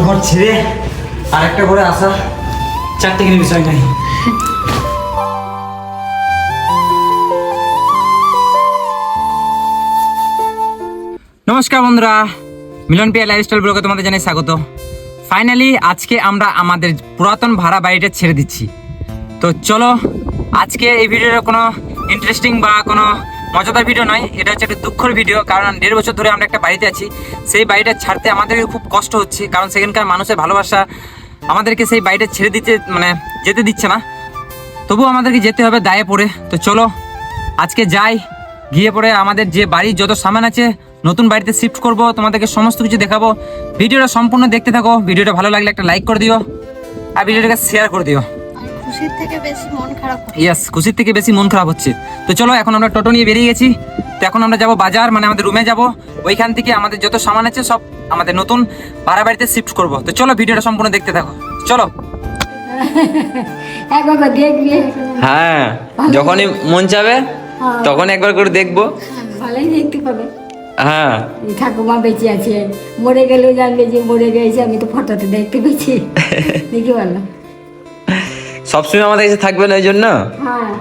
ঘর ছেড়ে আরেকটা ঘরে আসা 4 টাকার বিষয় নাই। নমস্কার বন্ধুরা, মিলন পিয়া লাইফস্টাইল ব্লগে তোমাদের জানাই স্বাগত। ফাইনালি আজকে আমরা আমাদের পুরাতন ভাড়া বাড়িটা ছেড়ে দিচ্ছি। তো চলো, আজকে এই ভিডিওটা কোনো ইন্টারেস্টিং বা কোনো মজাদার ভিডিও নয়, এটা হচ্ছে একটা দুঃখের ভিডিও। কারণ 1.5 বছর ধরে আমরা একটা বাড়িতে আছি, সেই বাড়িটা ছাড়তে আমাদেরকে খুব কষ্ট হচ্ছে। কারণ সেখানকার মানুষের ভালোবাসা আমাদেরকে সেই বাড়িটা ছেড়ে দিতে যেতে দিচ্ছে না, তবুও আমাদেরকে যেতে হবে দায়ে পড়ে। তো চলো আজকে যাই, গিয়ে পরে আমাদের যে বাড়ির যত সামান আছে নতুন বাড়িতে শিফট করব, তোমাদেরকে সমস্ত কিছু দেখাবো। ভিডিওটা সম্পূর্ণ দেখতে থাকো। ভিডিওটা ভালো লাগলে একটা লাইক করে দিও আর ভিডিওটাকে শেয়ার করে দিও। খুশির থেকে বেশি মন খারাপ। ইয়েস, খুশির থেকে বেশি মন খারাপ হচ্ছে। তো চলো, এখন আমরা টোটো নিয়ে বেরিয়ে গেছি। তো এখন আমরা যাব বাজার, মানে আমাদের রুমে যাব। ওইখান থেকে আমাদের যত সামান আছে সব আমাদের নতুন ভাড়া বাড়িতে শিফট করব। তো চলো ভিডিওটা সম্পূর্ণ দেখতে থাকো, চলো। একবার দেখবি? হ্যাঁ, যখনই মন চাবে তখন একবার করে দেখবো। ভালোই দেখতে পাবে। হ্যাঁ, ঠাকুমা বেঁচে আছে, মরে গেলেও জানবে যে মরে গেছে। আমি তো ফটোতে দেখতে পেয়েছি। দেখি বলো। সবসময় আমাদের কাছে থাকবে না, ওই জন্য। হ্যাঁ,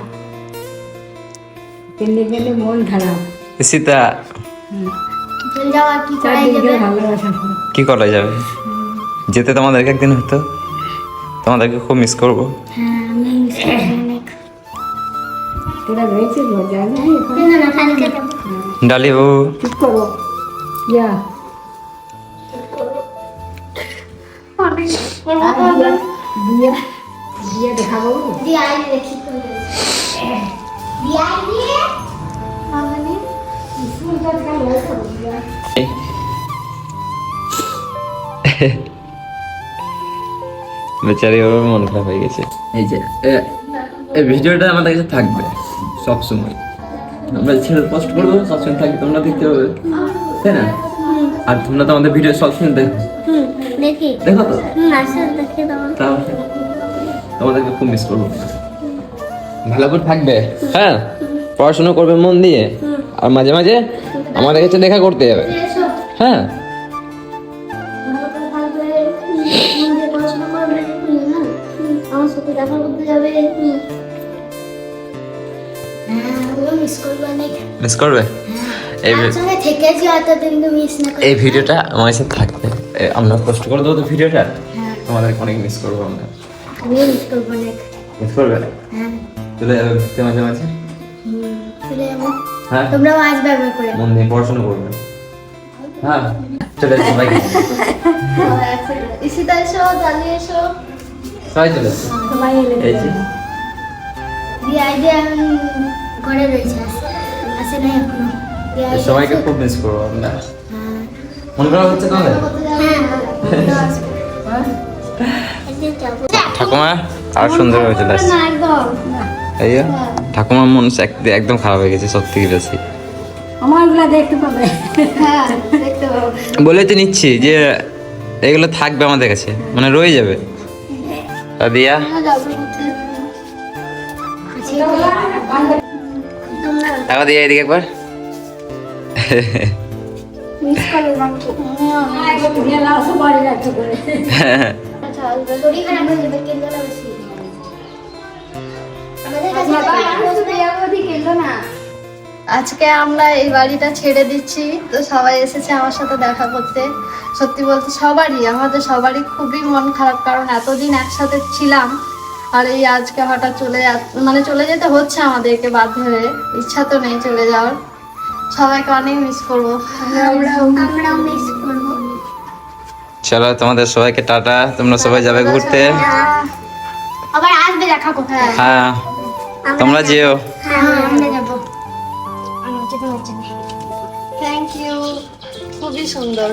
কেন্দ্রে কেন্দ্রে মন খারাপ। সীতা, চারদিকে ভালোবাসা। কি করা যাবে? যেতে তোমাদেরকে একদিন হতো, তোমাদেরকে খুব মিস করবো। তোরা রয়েছে মজা নাই? ডালি বাবু, চুপ করো। ইয়া দিয়ে দিয়ে দেখাবো। বেচারি ওর মন খারাপ হয়ে গেছে। এই যে এই ভিডিওটা আমাদের কাছে থাকবে সব সময়। আমরা ছেড়ে পোস্ট করবো, সবসময় থাকবে, তোমরা দেখতে পাবে, তাই না? আর তোমরা তো আমাদের ভিডিও সবসময় দেখো। দেখি দেখো তো, দেখি তাহলে তোমাদেরকে খুব মিস করবো। ভালো করে থাকবে, হ্যাঁ, পড়াশোনা করবে মন দিয়ে, আর মাঝে মাঝে আমাদের কাছে দেখা করতে যাবে। হ্যাঁ, আমার সাথে দেখা করতে যাবে। মিস করবে। এই ভিডিওটা আমার সাথে থাকবে, আমরা পোস্ট করে দেবো তো ভিডিওটা। তোমাদের অনেক মিস করবো আমরা। মিস করবে, চলে যাবে ঘুরতে মাঝে মাঝে। হ্যাঁ, তোমরাও আসবে একবার করে। মন দিয়ে পড়াশোনা করবে। হ্যাঁ, চলে আসবে সবাই, ঈশিতা এসো, জানি এসো। সবাই চলে আসবে। সবাই এলে এই যে ঘরে রয়েছে, আসে নাই এখনো। সবাইকে খুব মিস করবো আমরা। মন খারাপ হচ্ছে তোমাদের? ঠাকুমা আর সুন্দর হয়ে চলে আসছে। এই যে, ঠাকুমার মন একদম খারাপ হয়ে গেছে, সত্যি বেশি। আমারগুলা দেখতে পাবে। হ্যাঁ, দেখতে পাবো। বলে তো নিচ্ছি যে এগুলো থাকবে আমাদের কাছে, মানে রয়ে যাবে। দিয়া, টাকা দিয়ে এদিকে একবার। মিস করে বাংলা। সবারই রাখতে করে। আচ্ছা, শরীর খারাপ হয়ে যাবে, কেন্দ্র না বেশি। আমাদের কাছে আজকে আমরা এই বাড়িটা ছেড়ে দিচ্ছি, তো সবাই এসেছে আমার সাথে দেখা করতে। সত্যি বলতে আমাদের সবারই খুবই মন খারাপ, কারণ এতদিন একসাথে ছিলাম, আর এই আজকে হঠাৎ চলে যেতে হচ্ছে আমাদেরকে বাধ্য হয়ে। ইচ্ছা তো নেই চলে যাওয়ার। সবাইকে অনেক মিস করবো। আমরাও মিস করবো। চলো, তোমাদের সবাইকে টাটা, তোমরা সবাই যাবে ঘুরতে। আবার আসবে দেখা করতে। হ্যাঁ, তোমরা যেও। হ্যাঁ, আমরা যাবো। থ্যাংক ইউ, খুবই সুন্দর।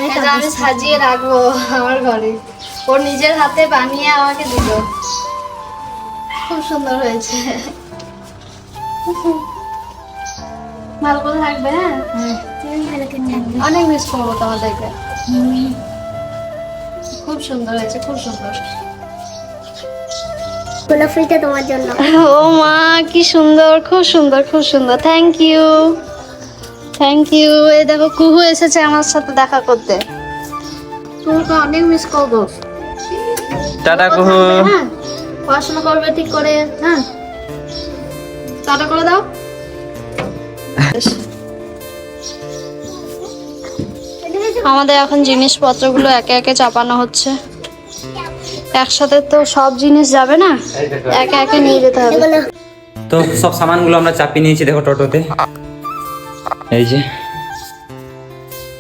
এটা আমি সাজিয়ে রাখবো আমার ঘরে। ও নিজের হাতে বানিয়ে আমাকে দিল, খুব সুন্দর হয়েছে। ভালো করে থাকবে। হ্যাঁ, অনেক মিস করবো তোমাদেরকে। খুব সুন্দর হয়েছে, খুব সুন্দর। গোলাপটা তোমার জন্য। ও মা, কি সুন্দর, খুব সুন্দর, খুব সুন্দর। Thank you, thank you. এই দেখো কুহু এসেছে আমার সাথে দেখা করতে। তোমাকে অনেক মিস করবো। টাটা ভালো কুহু। থাকবে, হ্যাঁ পড়াশোনা করবে ঠিক করে, হ্যাঁ টাটা করে দাও। আমাদের এখন জিনিসপত্রগুলো একে একে চাপানো হচ্ছে। একসাথে তো সব জিনিস যাবে না, একে একে নিয়ে যেতে হবে। তো সব সামানগুলো আমরা চাপিয়ে নিয়েছি দেখো টোটোতে, এই যে।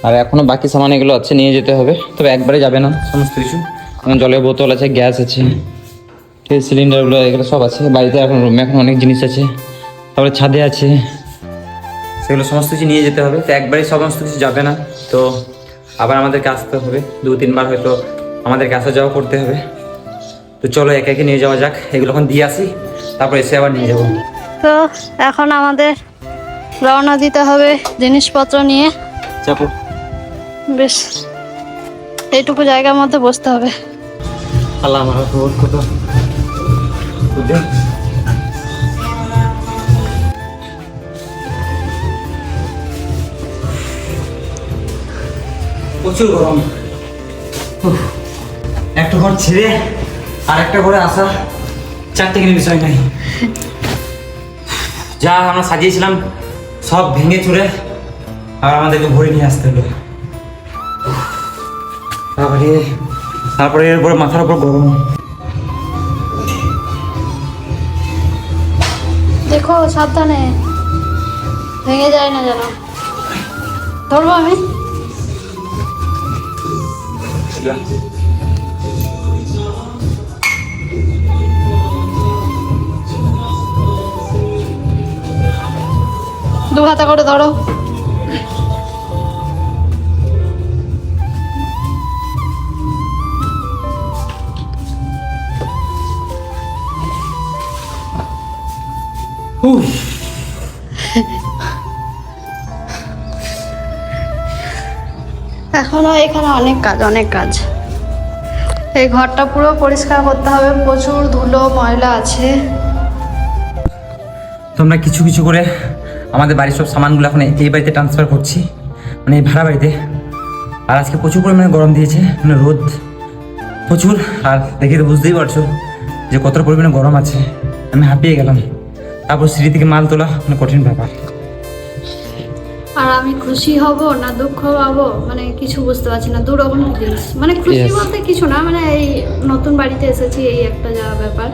আর এখনো বাকি সামান এগুলো আছে, নিয়ে যেতে হবে, তবে একবারে যাবে না সমস্ত কিছু। এখন জলের বোতল আছে, গ্যাস আছে, ঠিক সিলিন্ডারগুলো এগুলো সব আছে বাড়িতে। এখন রুমে এখন অনেক জিনিস আছে, তারপরে ছাদে আছে, সেগুলো সমস্ত কিছু নিয়ে যেতে হবে। তো একবারে সমস্ত কিছু যাবে না, তো আবার আমাদেরকে আসতে হবে, 2-3 বার হয়তো আমাদেরকে আসা যাওয়া করতে হবে। তো চলো একে একে নিয়ে যাওয়া যাক, এগুলো এখন দিয়ে আসি, তারপর এসে আবার নিয়ে যাবো। তো এখন আমাদের রওনা দিতে হবে জিনিসপত্র নিয়ে। চাপো। বেশ এইটুকু জায়গার মধ্যে বসতে হবে। আল্লাহ আমার খবর কত প্রচুর গরম। উফ, একটা ঘর ছেড়ে আর একটা ঘরে আসা 4 টিকের বিষয় নাই। যা আমরা সাজিয়েছিলাম সব ভেঙে চুরে আর আমাদেরকে ভরে নিয়ে আসতে হলো। তারপরে এর উপরে মাথার উপর গরম। দেখো সাবধানে, ভেঙে যায় না যেন। ধরবো আমি? দু হাতা করে ধরো। এখনো এখানে অনেক কাজ, অনেক কাজ। এই ঘরটা পুরো পরিষ্কার করতে হবে, প্রচুর ধুলো ময়লা আছে। তোমরা কিছু কিছু করে আমাদের বাড়ির সব সামানগুলো এখন এই বাড়িতে ট্রান্সফার করছি, মানে এই ভাড়া বাড়িতে। আর আজকে প্রচুর পরিমাণে গরম দিয়েছে, মানে রোদ প্রচুর। আর দেখে তো বুঝতেই পারছো যে কত পরিমাণে গরম আছে। আমি হাঁপিয়ে গেলাম। তারপর সিঁড়ি থেকে মাল তোলা মানে কঠিন ব্যাপার। আর আমি খুশি হব না দুঃখ পাবো, মানে কিছু বুঝতে পারছি না। দুরকম ফিলিংস, মানে খুশি Yes. বলতে কিছু না, মানে এই নতুন বাড়িতে এসেছি এই একটা যা ব্যাপার।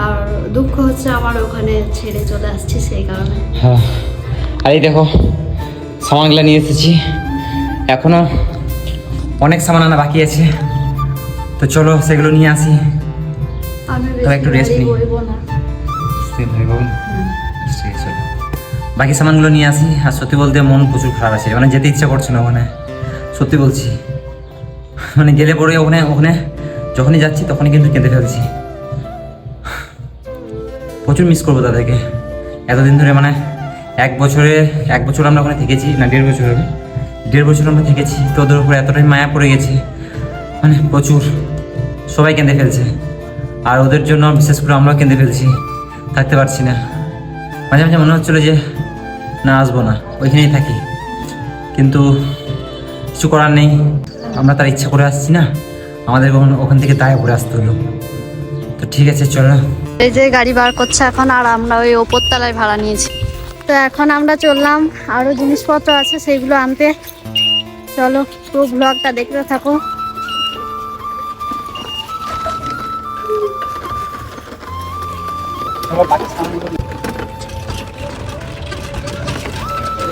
আর দুঃখ হচ্ছে আমার ওখানে ছেড়ে চলে আসছি সেই কারণে। হ্যাঁ, আর এই দেখো সামানগুলো নিয়ে এসেছি, এখনো অনেক সামান আনা বাকি আছে। তো চলো সেগুলো নিয়ে আসি। আমি তো একটু rest বেশি নিই। বলবো না। বাকি সামানগুলো নিয়ে আসি। আর সত্যি বলতে মন প্রচুর খারাপ আছে, মানে যেতে ইচ্ছা করছে না ওখানে, সত্যি বলছি। মানে গেলে পরে ওখানে ওখানে যখনই যাচ্ছি তখনই কিন্তু কেঁদে ফেলছি। প্রচুর মিস করবো তাদেরকে। এতদিন ধরে মানে 1 বছর আমরা ওখানে থেকেছি, না 1.5 বছর হবে, 1.5 বছর আমরা থেকেছি। তো ওদের উপরে এতটাই মায়া পড়ে গেছে, মানে প্রচুর। সবাই কেঁদে ফেলছে, আর ওদের জন্য বিশেষ করে আমরাও কেঁদে ফেলছি, থাকতে পারছি না। মাঝে মাঝে মনে হচ্ছিলো যে না আসবো না, ওইখানেই থাকি, কিন্তু কিছু করার নেই। আমরা তার ইচ্ছা করে আসছি না, আমাদের ওখান থেকে দায় করে আসতে হলো। তো ঠিক আছে চলো। এই যে গাড়ি বার করছে এখন, আর আমরা ওই ওপর তলায় ভাড়া নিয়েছি। তো এখন আমরা চললাম, আরো জিনিসপত্র আছে সেইগুলো আনতে। চলো পুরো ব্লগটা দেখতে থাকো।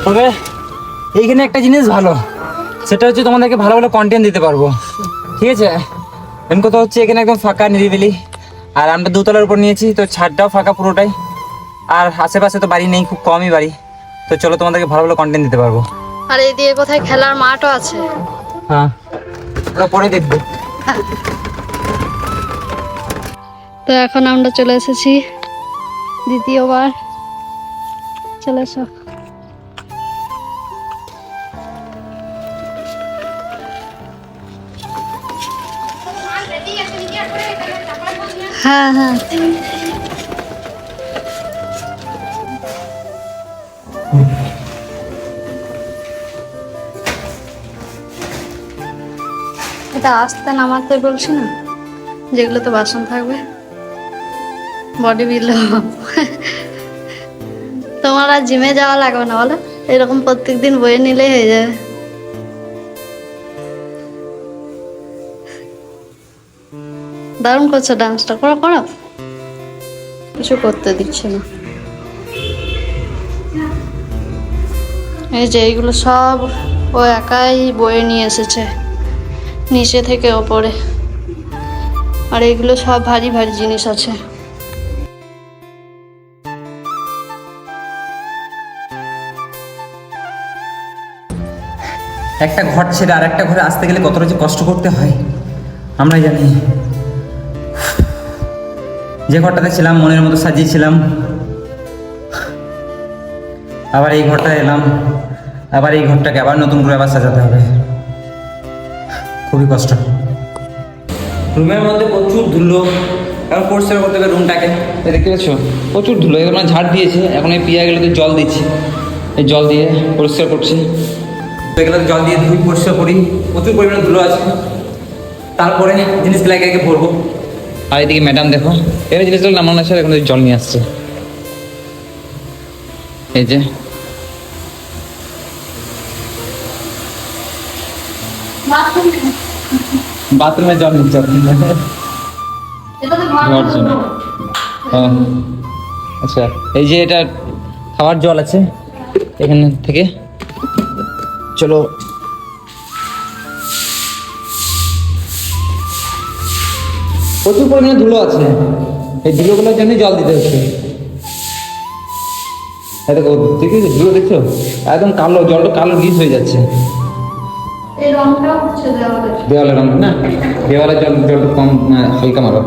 তবে এইখানে একটা জিনিস ভালো, সেটা হচ্ছে তোমাদেরকে ভালো ভালো কন্টেন্ট দিতে পারবো, ঠিক আছে। মেন কথা হচ্ছে এখানে একদম ফাঁকা নিরিবিলি, আর আমরা 2 তলার উপর নিয়েছি, তো ছাদটাও ফাঁকা পুরোটাই। আর আশেপাশে তো বাড়ি নেই, খুব কমই বাড়ি। তো চলো তোমাদেরকে ভালো ভালো কন্টেন্ট দিতে পারবো। আর এই দিয়ে কোথায় খেলার মাঠও আছে। হ্যাঁ, ওটা পরে দেখবো। তো এখন আমরা চলে এসেছি দ্বিতীয়বার। চলে এসো। হ্যাঁ হ্যাঁ, এটা আস্তে নামাতে বলছি না, যেগুলো তো বাসন থাকবে বডি বিল। তোমার আর জিমে যাওয়া লাগবে না বলো, এরকম প্রত্যেকদিন বয়ে নিলেই হয়ে যাবে। দারুণ করছো ডান্সটা, করো করো, কিছু করতে দিচ্ছে না। এই যে এইগুলো সব ও একাই বয়ে নিয়ে এসেছে নিচে থেকে ওপরে, আর এইগুলো সব ভারী ভারী জিনিস আছে। একটা ঘর ছেড়ে আর একটা ঘরে আসতে গেলে কতটা যে কষ্ট করতে হয় আমরাই জানি। যে ঘরটাতে ছিলাম মনের মতো সাজিয়েছিলাম, আবার এই ঘরটায় এলাম, আবার এই ঘরটাকে আবার নতুন করে আবার সাজাতে হবে, খুবই কষ্ট। রুমের মধ্যে প্রচুর ধুলো, এখন পরিষ্কার করতে হবে রুমটাকে। দেখতে পাচ্ছ প্রচুর ধুলো, এগুলো ঝাড় দিয়েছে, এখন এই পিয়াগুলোতে জল দিচ্ছি, এই জল দিয়ে পরিষ্কার করছি। তো এগুলোতে জল দিয়ে ধুই, পরিষ্কার করি, প্রচুর পরিমাণে ধুলো আছে। তারপরে জিনিসগুলো একে একে ভরবো। আর এদিকে ম্যাডাম দেখো এর জিনিসগুলো নামানো আছে, এখন জল নিয়ে আসছে। এই যে বাথরুমে জল নিচ্ছে আচ্ছা। এই যে এটা খাওয়ার জল আছে এখান থেকে, চলো। প্রচুর পরিমাণে ধুলো আছে, এই ধুলোগুলোর জন্য জল দিতে হচ্ছে। দেখো দেখেছো ধুলো, দেখছো একদম কালো, জলটা কালো গিজ হয়ে যাচ্ছে। এই রংটা হচ্ছে দেওয়ালের, দেওয়ালের রং না, দেওয়ালের জলটা কম হালকা মারো।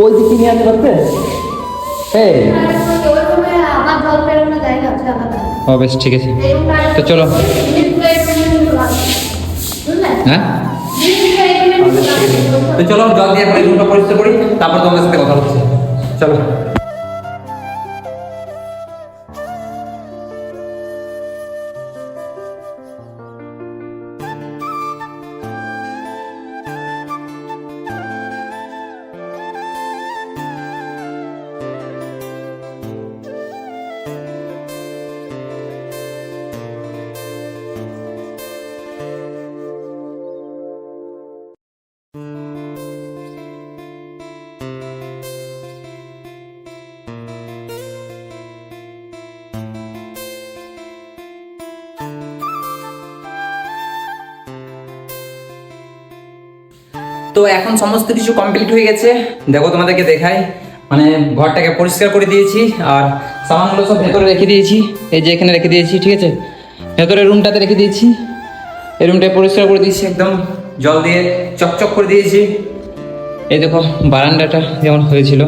ওই দিকে নিয়ে আসতে পারতে? আমার জল বেরোনো জায়গা আছে আলাদা। ও বেশ ঠিক আছে, তো চলো। হ্যাঁ তো চলো জল দিয়ে এখন রুমটা পরিষ্কার করি, তারপর তোমাদের সাথে কথা হচ্ছে। চলো। তো এখন সমস্ত কিছু কমপ্লিট হয়ে গেছে, দেখো তোমাদেরকে দেখাই। মানে ঘরটাকে পরিষ্কার করে দিয়েছি, আর সামানগুলো সব ভেতরে রেখে দিয়েছি, এই যে এখানে রেখে দিয়েছি, ঠিক আছে। ভেতরে রুমটাতে রেখে দিয়েছি, এই রুমটাকে পরিষ্কার করে দিয়েছি, একদম জল দিয়ে চকচক করে দিয়েছি। এই দেখো বারান্দাটা যেমন হয়েছিল,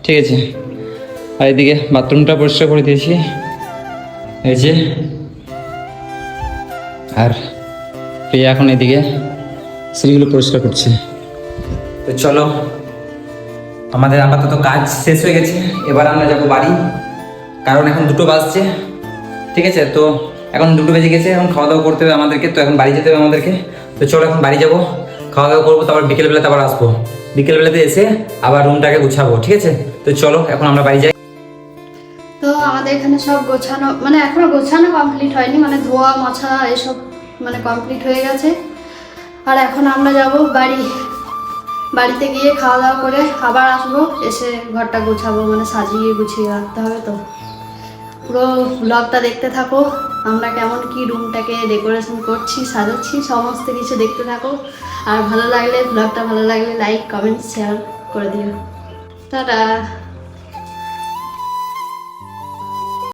ঠিক আছে। আর এদিকে বাথরুমটা পরিষ্কার করে দিয়েছি, এই যে। আর প্রিয়া এখন এদিকে সিঁড়িগুলো পরিষ্কার করছে। তো চলো, আমাদের আপাতত কাজ শেষ হয়ে গেছে, এবার আমরা যাবো বাড়ি, কারণ এখন 2টো বাজছে, ঠিক আছে। তো এখন 2টো বেজে গেছে, এখন খাওয়া দাওয়া করতে হবে আমাদেরকে, তো এখন বাড়ি যেতে হবে আমাদেরকে। তো চলো এখন বাড়ি যাবো, খাওয়া দাওয়া করবো, তারপর বিকেলবেলাতে আবার আসবো, বিকেলবেলাতে এসে আবার রুমটাকে গুছাবো, ঠিক আছে। তো চলো এখন আমরা বাড়ি যাই। তো আমাদের এখানে সব গোছানো, মানে এখনো গোছানো কমপ্লিট হয়নি, মানে ধোয়া মোছা এসব মানে কমপ্লিট হয়ে গেছে। আর এখন আমরা যাব বাড়ি, বাড়িতে গিয়ে খাওয়া দাওয়া করে আবার আসবো, এসে ঘরটা গোছাবো, মানে সাজিয়ে গুছিয়ে রাখতে হবে। তো পুরো ব্লগটা দেখতে থাকো, আমরা কেমন কি রুমটাকে ডেকোরেশন করছি, সাজাচ্ছি, সমস্ত কিছু দেখতে থাকো। আর ভালো লাগলে, ব্লগটা ভালো লাগলে লাইক কমেন্ট শেয়ার করে দিও। টাটা।